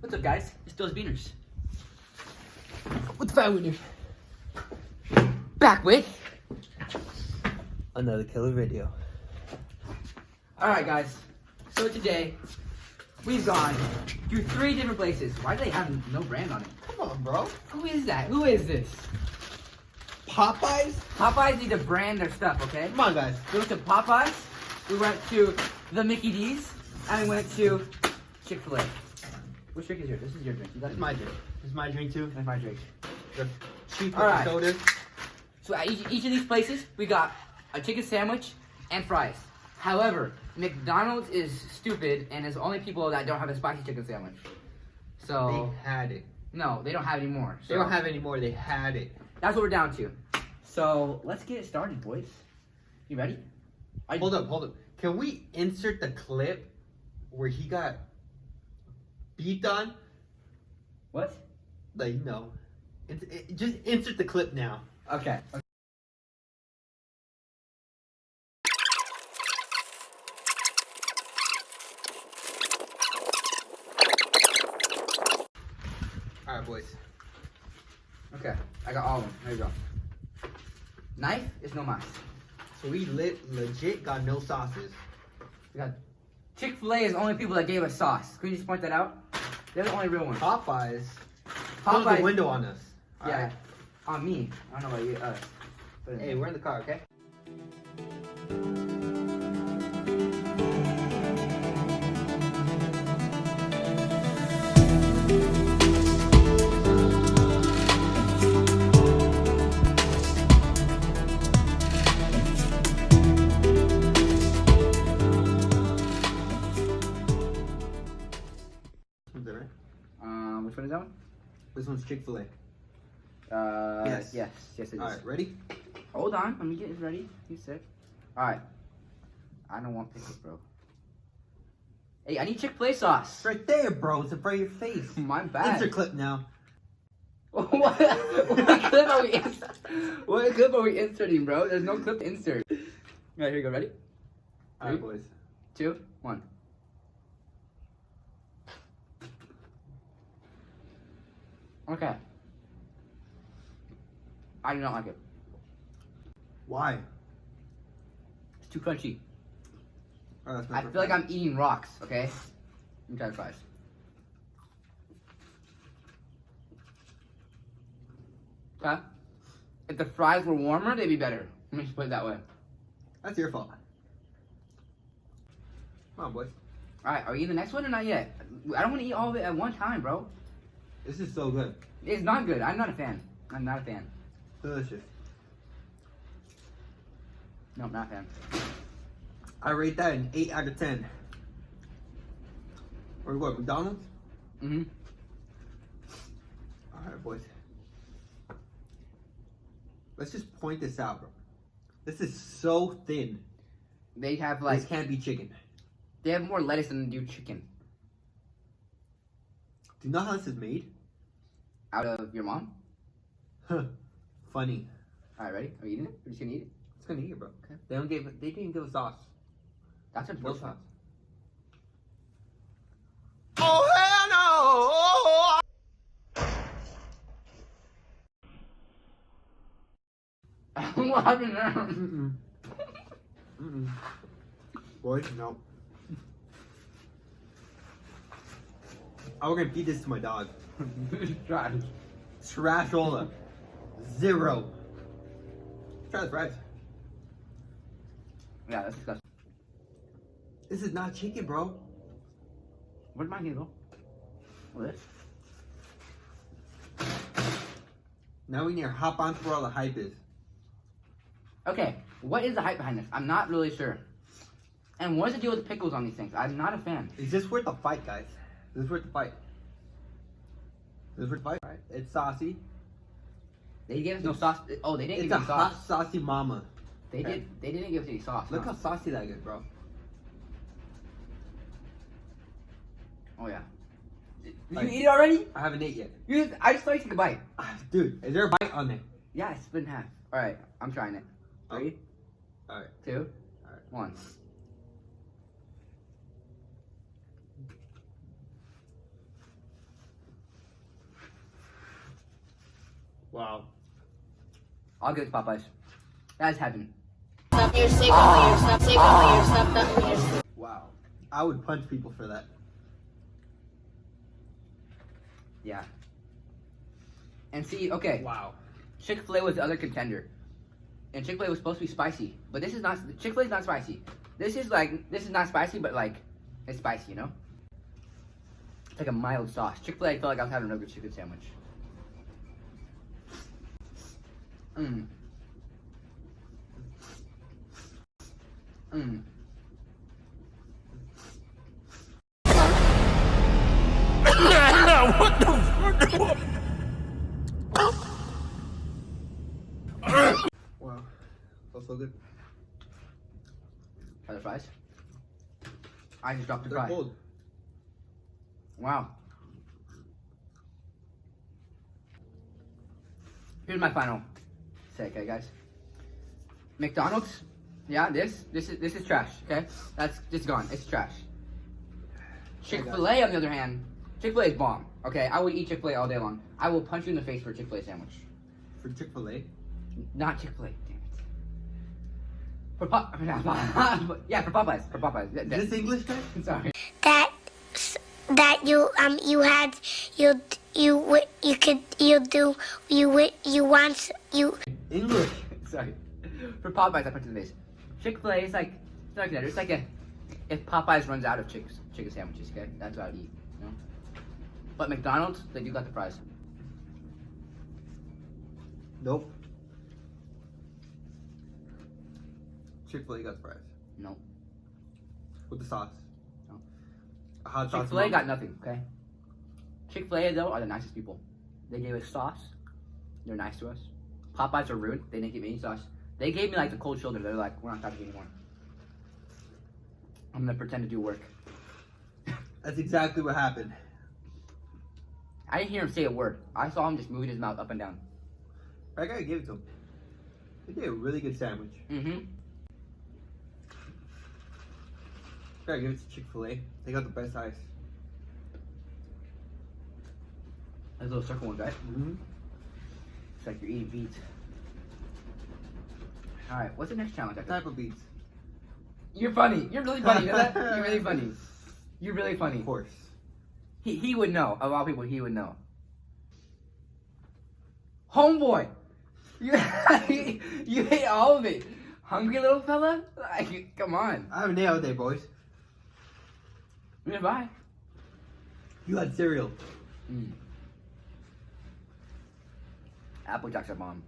What's up, guys? It's those Beaners. What's the Winners? Back with another killer video. Alright, guys. So today, we've gone to 3 different places. Why do they have no brand on it? Come on, bro. Who is that? Who is this? Popeyes? Popeyes need to brand their stuff, okay? Come on, guys. We went to Popeyes, we went to the Mickey D's, and we went to Chick-Fil-A. Which drink is yours? This is your drink. That's my drink. This is my drink, too. That's my drink. The cheap Alright. soda. So at each of these places, we got a chicken sandwich and fries. However, McDonald's is stupid and is only people that don't have a spicy chicken sandwich. So They had it. no, they don't have it anymore. So They don't have it anymore. They had it. that's what we're down to. So let's get it started, boys. You ready? Hold up. Can we insert the clip where he got beat on? What? Like, just insert the clip now. Okay. Alright, boys. Okay. I got all of them. There you go. Knife is no mas. So we legit got no sauces. We got Chick-Fil-A is the only people that gave us sauce. Can you just point that out? They're the only real ones. Popeyes closed the window on us. Yeah. Alright. On me. I don't know about you. But Hey, we're in the car, okay? Which one is that one? This one's Chick-Fil-A. Yes it is. Alright, ready? Hold on, let me get it ready. He's sick. Alright. I don't want pickles, bro. Hey, I need Chick-fil-A sauce. It's right there, bro. It's in front of your face. My bad. Insert clip now. what clip are we inserting, bro? There's no clip to insert. Alright, here you go. Ready? Alright, boys. 2, 1. Okay. I do not like it. Why? It's too crunchy. Oh, that's I feel like I'm eating rocks, okay? Let me try the fries. Okay? If the fries were warmer, they'd be better. Let me just put it that way. That's your fault. Come on, boys. Alright, are we eating the next one or not yet? I don't want to eat all of it at one time, bro. This is so good. It's not good. I'm not a fan. I'm not a fan. Delicious. No, I'm not a fan. I rate that an 8 out of 10. Or what, McDonald's? Mm-hmm. Alright, boys. Let's just point this out, bro. This is so thin. They have like... This can't be chicken. They have more lettuce than they do chicken. Do you know how this is made? Out of your mom? Funny. Alright, ready? Are you eating it? We're just gonna eat it? It's gonna eat it, bro. Okay. They didn't give us sauce. That's No unfortunate. sauce. Oh hell no! What happened there? Mm-mm. Mm-mm. Boys, no. Oh, we're gonna feed this to my dog. Trash. Trashola. 0. Try the fries. Yeah, that's disgusting. This is not chicken, bro. Where'd mine go? Oh, this? Now we need to hop on to where all the hype is. Okay, what is the hype behind this? I'm not really sure. And what is the deal with the pickles on these things? I'm not a fan. Is this worth the fight, guys? Is this worth the fight? Is this worth the fight? Right. It's saucy. They gave us no sauce. Oh, they didn't It's give a us sauce. hot, saucy mama. They didn't give us any sauce. Look no. how saucy that is, bro. Oh yeah. Did Like- you eat it already? I haven't ate yet. I just thought you took a bite. Dude, is there a bite on there? Yeah, it's split in half. All right, I'm trying it. 3, Alright. 2, Alright. 1. Wow. I'll give it to Popeyes. That's heaven. Stop your cigarette, stop cigarette, stop that. Wow. I would punch people for that. Yeah. And see, okay, Wow. Chick-Fil-A was the other contender. And Chick-Fil-A was supposed to be spicy. But this is not, Chick-Fil-A is not spicy. This is not spicy, but like, it's spicy, you know? It's like a mild sauce. Chick-Fil-A, I felt like I was having a real good chicken sandwich. Mmm. Mmm. What the Wow. That's so good. Are the fries? I just dropped the They're fry. cold. Wow. Here's my final say, okay, guys. McDonald's, yeah, this is trash, okay? That's just gone. It's trash. Chick-Fil-A, on the other hand, Chick-Fil-A is bomb, okay? I would eat Chick-Fil-A all day long. I will punch you in the face for a Chick-Fil-A sandwich. For Chick-fil-A? Not Chick-Fil-A, damn it. For yeah, for Popeyes. For Popeyes. Is this English guy? Sorry. That you English. Sorry. For Popeyes, I punch in the face. Chick-Fil-A is like, it's not like that. It's like if Popeyes runs out of chicken sandwiches, okay? That's what I would eat, you know? But McDonald's, they do got the fries. Nope. Chick-fil-A got fries. No. With the sauce. No. A hot sauce. Chick-Fil-A got nothing, okay? Chick-Fil-A, though, are the nicest people. They gave us sauce. They're nice to us. Popeyes are rude. They didn't give me any sauce. They gave me, like, the cold shoulder. They're like, we're not talking anymore. I'm gonna pretend to do work. That's exactly what happened. I didn't hear him say a word. I saw him just moving his mouth up and down. I gotta give it to him. They did a really good sandwich. Mm-hmm. Gotta give it to Chick-fil-A. They got the best ice. There's a little circle one, guys. Mm-hmm. It's like you're eating beets. Alright, what's the next challenge? What type of beets? You're funny. You're really funny. You know that? You're really funny. You're really funny. Of course. He would know. Of all people, he would know. Homeboy! You ate all of it. Hungry little fella? Like, come on. I have a day all day, boys. Yeah, bye. You had cereal. Apple Jacks are bomb.